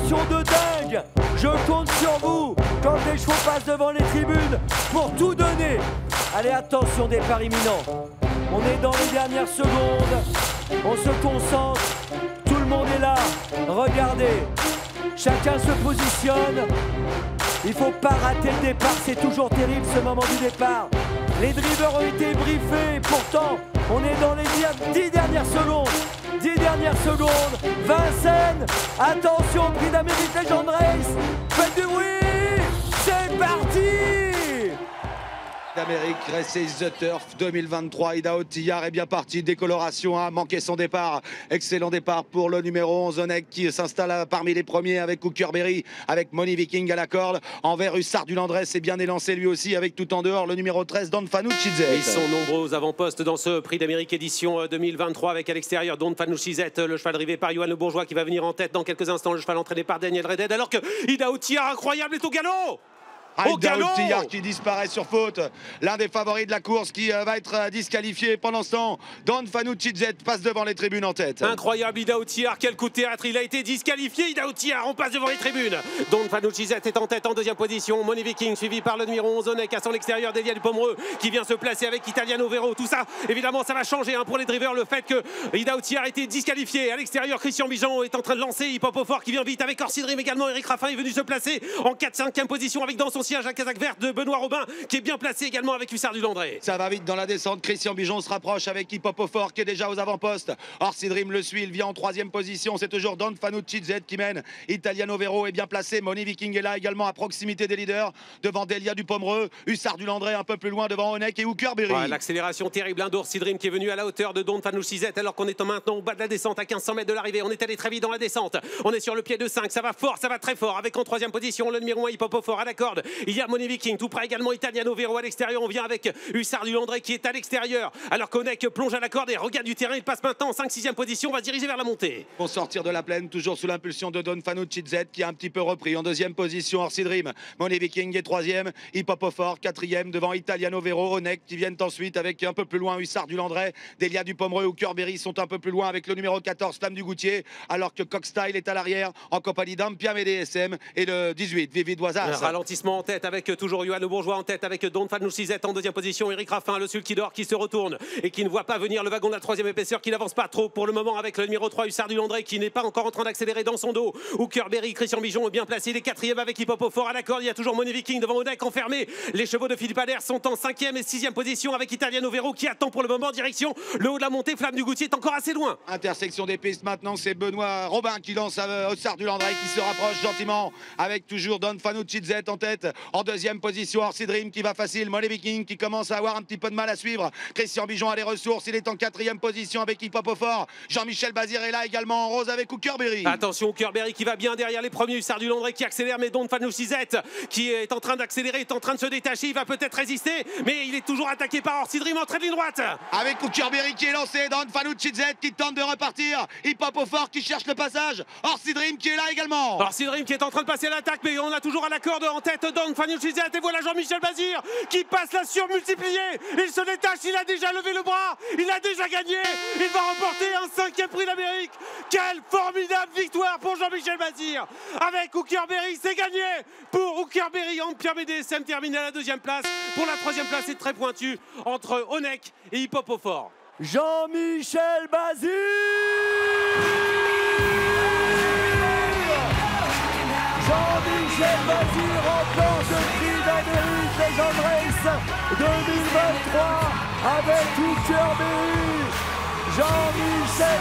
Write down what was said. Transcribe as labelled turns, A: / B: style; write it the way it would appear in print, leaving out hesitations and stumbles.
A: pression de dingue. Je compte sur vous quand les chevaux passent devant les tribunes pour tout donner. Allez, attention, départ imminent. On est dans les dernières secondes. On se concentre. Tout le monde est là. Regardez. Chacun se positionne. Il ne faut pas rater le départ. C'est toujours terrible ce moment du départ. Les drivers ont été briefés. Pourtant, on est dans les 10 dernières secondes. 10 dernières secondes. Vincennes. Attention, Prix d'Amérique Legend Race. Faites du bruit. C'est parti.
B: D'Amérique, Races the Turf 2023. Idaho Tillard est bien parti. Décoloration a manqué son départ. Excellent départ pour le numéro 11, Onek, qui s'installe parmi les premiers avec Hookerberry, avec Money Viking à la corde. Envers Hussard du Landré s'est bien élancé lui aussi avec tout en dehors le numéro 13, Don Fanucci-Zet.
C: Ils sont nombreux aux avant-postes dans ce Prix d'Amérique édition 2023 avec à l'extérieur Don Fanucci-Zet, le cheval drivé par Johan Le Bourgeois qui va venir en tête dans quelques instants. Le cheval entraîné par Daniel Redhead alors que Idaho Tillard incroyable est au galop.
B: Idaho Tillard qui disparaît sur faute. L'un des favoris de la course qui va être disqualifié. Pendant ce temps, Don Fanucci-Zet passe devant les tribunes en tête.
C: Incroyable Idaho Tillard, quel coup de théâtre. Il a été disqualifié. Idaho Tillard, on passe devant les tribunes. Don Fanucci-Zet est en tête en deuxième position. Money Viking suivi par le numéro 11 Onek à son extérieur. Delia du Pomereux qui vient se placer avec Italiano Vero. Tout ça, évidemment, ça va changer pour les drivers. Le fait que Idaho Tillard a été disqualifié. À l'extérieur, Christian Bijan est en train de lancer. Hip-Hop au fort qui vient vite avec Orsi Dream également. Eric Raffin est venu se placer en 4-5e position avec dans son siège la casaque verte de Benoît Robin qui est bien placé également avec Hussard du Landré.
B: Ça va vite dans la descente. Christian Bijon se rapproche avec Hip-Hop au fort qui est déjà aux avant-postes. Orsi Dream le suit. Il vient en 3e position. C'est toujours Don Fanucci-Zet qui mène. Italiano Vero est bien placé. Money Viking est là également à proximité des leaders. Devant Delia du Pomereux. Hussard du Landré un peu plus loin devant Onek et Hookerberry.
C: Ouais, l'accélération terrible d'Orsi Dream qui est venu à la hauteur de Don Fanucci-Zet alors qu'on est maintenant au bas de la descente à 1500 mètres de l'arrivée. On est allé très vite dans la descente. On est sur le pied de 5. Ça va fort, ça va très fort. Avec en 3e position le numéro 1 Hip-Hop au fort à la corde. Il y a Money Viking tout près également. Italiano Vero à l'extérieur. On vient avec Hussard du Landré qui est à l'extérieur. Alors qu'Onek plonge à la corde et regarde du terrain. Il passe maintenant en 5-6e position. On va se diriger vers la montée.
B: Pour sortir de la plaine, toujours sous l'impulsion de Don Fanucci-Zet qui a un petit peu repris. En 2e position, Orsi Dream. Money Viking est 3e. Hip-Hop au fort, 4e devant Italiano Vero. Onek qui viennent ensuite avec un peu plus loin Hussard du Landré. Delia du Pomereux, Hookerberry sont un peu plus loin avec le numéro 14, Flamme du Goutier. Alors que Cockstyle est à l'arrière en compagnie d'Ampiam et DSM et le 18, Vivi Doisas.
C: Ralentissement en tête avec toujours Johan Le Bourgeois en tête avec Don Fanucci-Zet en 2e position. Eric Raffin, le sulky d'or qui se retourne et qui ne voit pas venir le wagon de la 3e épaisseur qui n'avance pas trop pour le moment avec le numéro 3 Hussard du Landré qui n'est pas encore en train d'accélérer dans son dos. Hookerberry, Christian Bijon est bien placé. Il est 4e avec Hip-Hop au fort à la corde. Il y a toujours Money Viking devant Onek enfermé. Les chevaux de Philippe Adair sont en 5e et 6e position avec Italiano Vero qui attend pour le moment direction le haut de la montée. Flamme du Goutier est encore assez loin.
B: Intersection des pistes maintenant, c'est Benoît Robin qui lance Hussard du Landré qui se rapproche gentiment avec toujours Don Fanucci-Zet en tête. En 2e position, Orsi Dream qui va facile. Money Viking qui commence à avoir un petit peu de mal à suivre. Christian Bijon a les ressources. Il est en 4e position avec Hip-Hop au fort. Jean-Michel Bazir est là également en rose avec Hookerberry.
C: Attention, Hookerberry qui va bien derrière les premiers. Hussard du Landré qui accélère, mais Don Fanucci-Zet qui est en train d'accélérer, est en train de se détacher. Il va peut-être résister, mais il est toujours attaqué par Orsi Dream en trait de ligne droite.
B: Avec Hookerberry qui est lancé, Don Fanucci-Zet qui tente de repartir. Hip-Hop au fort qui cherche le passage. Orsi Dream qui est là également.
C: Orsi Dream qui est en train de passer à l'attaque, mais on a toujours à la corde en tête Don Fanucci-Zet. Et voilà Jean-Michel Bazir qui passe la surmultipliée. Il se détache, il a déjà levé le bras, il a déjà gagné. Il va remporter un 5e Prix d'Amérique. Quelle formidable victoire pour Jean-Michel Bazir. Avec Hookerberry, c'est gagné pour Hookerberry. Ampiam et DSM terminé à la 2e place. Pour la 3e place, c'est très pointu entre Onek et Hip-Hop au fort.
A: Jean-Michel Bazir. Jean-Michel Bazir remporte le Prix d'Amérique Legend Race 2023 avec Hookerberry. Jean-Michel